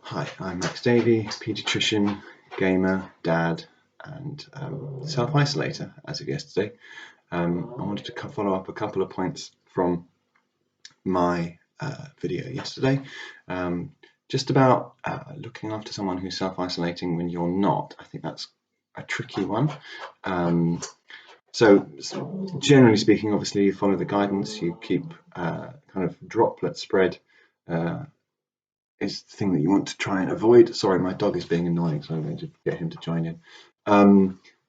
Hi, I'm Max Davey, paediatrician, gamer, dad, and self-isolator as of yesterday. I wanted to follow up a couple of points from my video yesterday, just about looking after someone who's self-isolating when you're not. I think that's a tricky one. So generally speaking, obviously you follow the guidance, you keep kind of droplet spread is the thing that you want to try and avoid. Sorry, my dog is being annoying, so I'm going to get him to join in.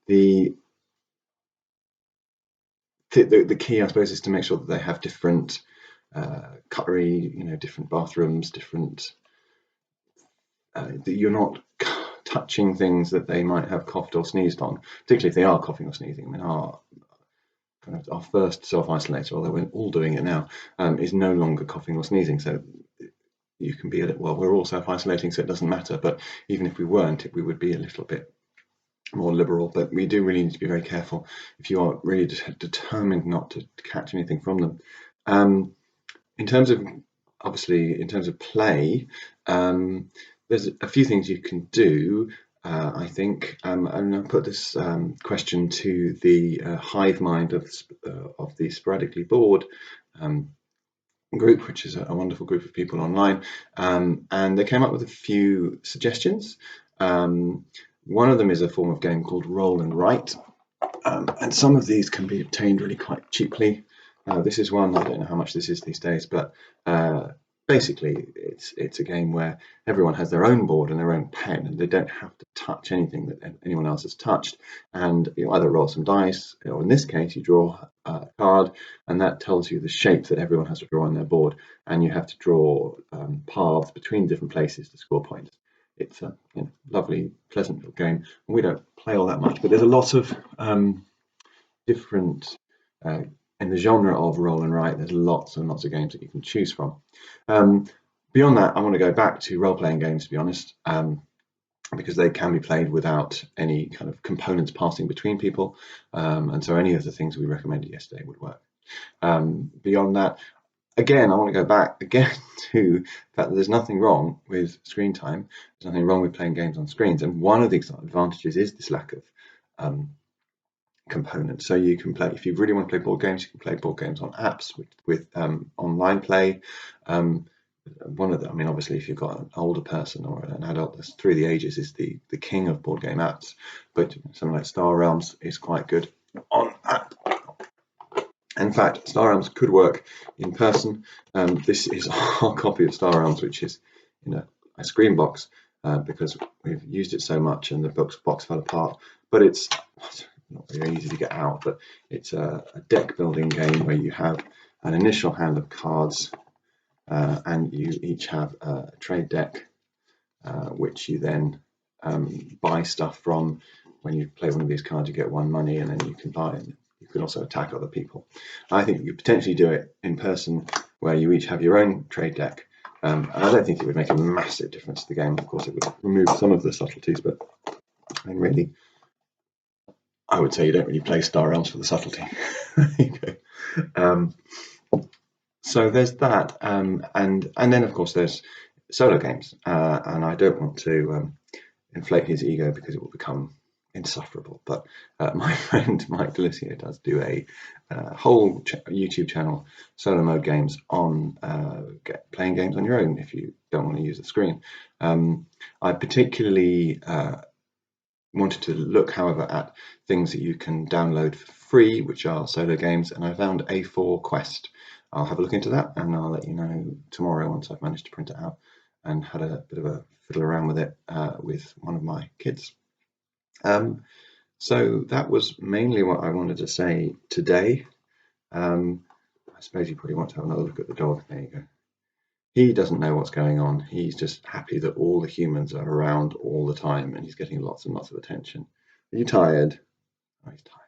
The key, I suppose, is to make sure that they have different cutlery, different bathrooms, different. That you're not touching things that they might have coughed or sneezed on, particularly if they are coughing or sneezing. I mean, our first self-isolator, although we're all doing it now, is no longer coughing or sneezing. So you can be well, we're all self-isolating, so it doesn't matter. But even if we weren't, we would be a little bit more liberal. But we do really need to be very careful if you are really determined not to catch anything from them. In terms of play, there's a few things you can do. I think, and I'll put this question to the hive mind of the sporadically bored group, which is a wonderful group of people online, and they came up with a few suggestions. One of them is a form of game called Roll and Write, and some of these can be obtained really quite cheaply. This is one, I don't know how much this is these days, but basically it's a game where everyone has their own board and their own pen, and they don't have to touch anything that anyone else has touched, and you either roll some dice, or in this case you draw a card, and that tells you the shape that everyone has to draw on their board, and you have to draw paths between different places to score points. It's a lovely, pleasant little game. We don't play all that much, but there's a lot of different in the genre of roll and write. There's lots and lots of games that you can choose from. Beyond that, I want to go back to role-playing games, to be honest, because they can be played without any kind of components passing between people, and so any of the things we recommended yesterday would work. Beyond that, again, I want to go back again to the fact that there's nothing wrong with screen time. There's nothing wrong with playing games on screens, and one of the advantages is this lack of components. So you can play, if you really want to play board games, you can play board games on apps with online play. One of them, I mean, obviously, if you've got an older person or an adult that's through the ages, is the king of board game apps. But something like Star Realms is quite good on app. In fact, Star Realms could work in person. This is our copy of Star Realms, which is in a screen box because we've used it so much and the box fell apart. But it's not very easy to get out. But it's a deck building game where you have an initial hand of cards, and you each have a trade deck, which you then buy stuff from. When you play one of these cards, you get one money, and then you can buy it. You can also attack other people. I think you could potentially do it in person, where you each have your own trade deck. And I don't think it would make a massive difference to the game. Of course, it would remove some of the subtleties, but I mean, really, I would say you don't really play Star Realms for the subtlety. There you go. So there's that, and then of course there's solo games, and I don't want to inflate his ego because it will become insufferable. But my friend Mike Delisio does do a whole YouTube channel, Solo Mode Games, on playing games on your own if you don't want to use the screen. I particularly wanted to look, however, at things that you can download for free, which are solo games, and I found A4 Quest. I'll have a look into that, and I'll let you know tomorrow once I've managed to print it out and had a bit of a fiddle around with it with one of my kids. So that was mainly what I wanted to say today. I suppose you probably want to have another look at the dog. There you go. He doesn't know what's going on. He's just happy that all the humans are around all the time, and he's getting lots and lots of attention. Are you tired? Oh, he's tired.